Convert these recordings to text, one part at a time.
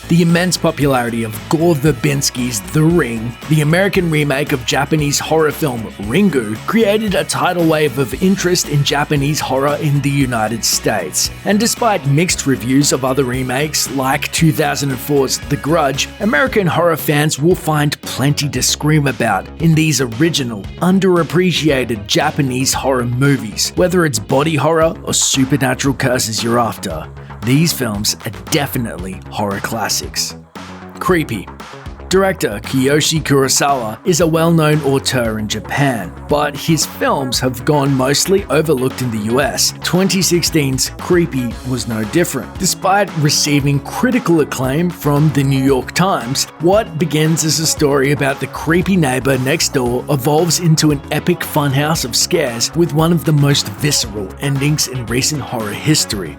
The immense popularity of Gore Verbinski's The Ring, the American remake of Japanese horror film Ringu, created a tidal wave of interest in Japanese horror in the United States. And despite mixed reviews of other remakes, like 2004's The Grudge, American horror fans will find plenty to scream about in these original, underappreciated Japanese horror movies. Whether it's body horror or supernatural curses you're after, these films are definitely horror classics. Creepy. Director Kiyoshi Kurosawa is a well-known auteur in Japan, but his films have gone mostly overlooked in the US. 2016's Creepy was no different. Despite receiving critical acclaim from the New York Times, what begins as a story about the creepy neighbor next door evolves into an epic funhouse of scares with one of the most visceral endings in recent horror history.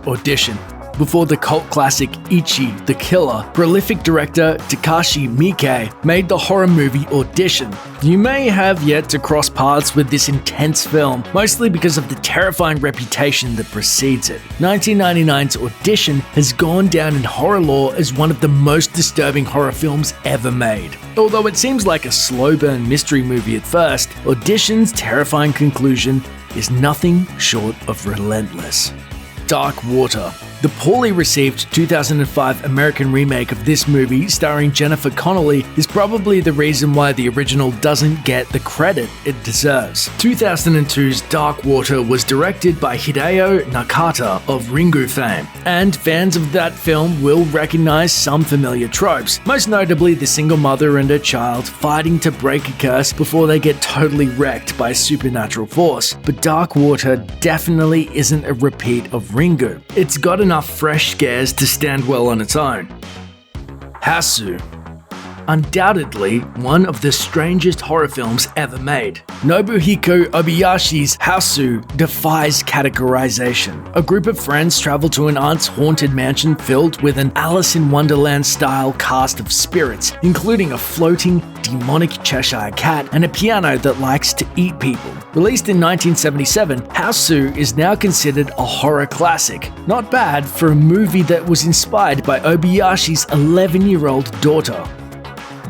Audition. Before the cult classic Ichi the Killer, prolific director Takashi Miike made the horror movie Audition. You may have yet to cross paths with this intense film, mostly because of the terrifying reputation that precedes it. 1999's Audition has gone down in horror lore as one of the most disturbing horror films ever made. Although it seems like a slow burn mystery movie at first, Audition's terrifying conclusion is nothing short of relentless. Dark Water. The poorly received 2005 American remake of this movie starring Jennifer Connelly is probably the reason why the original doesn't get the credit it deserves. 2002's Dark Water was directed by Hideo Nakata of Ringu fame, and fans of that film will recognize some familiar tropes, most notably the single mother and her child fighting to break a curse before they get totally wrecked by a supernatural force. But Dark Water definitely isn't a repeat of Ringu. It's got enough fresh scares to stand well on its own. Hausu. Undoubtedly one of the strangest horror films ever made. Nobuhiko Obayashi's Hausu defies categorization. A group of friends travel to an aunt's haunted mansion filled with an Alice in Wonderland-style cast of spirits, including a floating, demonic Cheshire cat and a piano that likes to eat people. Released in 1977, Hausu is now considered a horror classic. Not bad for a movie that was inspired by Obayashi's 11-year-old daughter.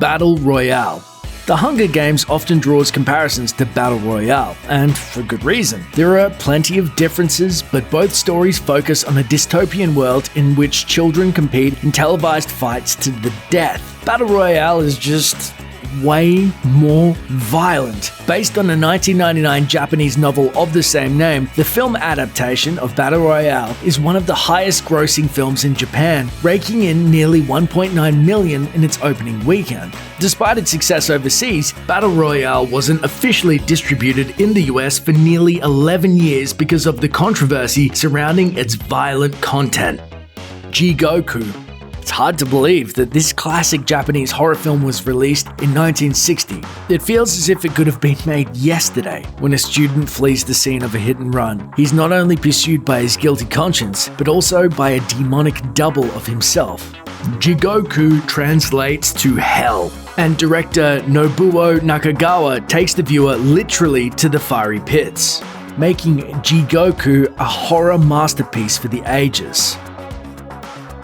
Battle Royale. The Hunger Games often draws comparisons to Battle Royale, and for good reason. There are plenty of differences, but both stories focus on a dystopian world in which children compete in televised fights to the death. Battle Royale is just way more violent. Based on a 1999 Japanese novel of the same name, the film adaptation of Battle Royale is one of the highest grossing films in Japan, raking in nearly 1.9 million in its opening weekend. Despite its success overseas, Battle Royale wasn't officially distributed in the US for nearly 11 years because of the controversy surrounding its violent content. Jigoku. It's hard to believe that this classic Japanese horror film was released in 1960. It feels as if it could have been made yesterday. When a student flees the scene of a hit and run, he's not only pursued by his guilty conscience, but also by a demonic double of himself. Jigoku translates to hell, and director Nobuo Nakagawa takes the viewer literally to the fiery pits, making Jigoku a horror masterpiece for the ages.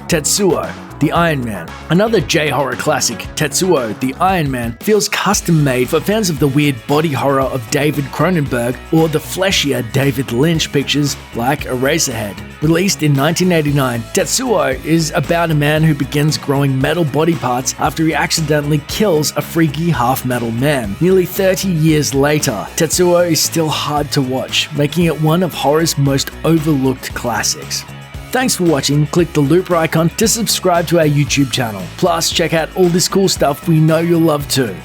Tetsuo, the Iron Man. Another J-horror classic, Tetsuo, the Iron Man, feels custom-made for fans of the weird body horror of David Cronenberg or the fleshier David Lynch pictures like Eraserhead. Released in 1989, Tetsuo is about a man who begins growing metal body parts after he accidentally kills a freaky half-metal man. Nearly 30 years later, Tetsuo is still hard to watch, making it one of horror's most overlooked classics. Thanks for watching. Click the looper icon to subscribe to our YouTube channel. Plus, check out all this cool stuff we know you'll love too.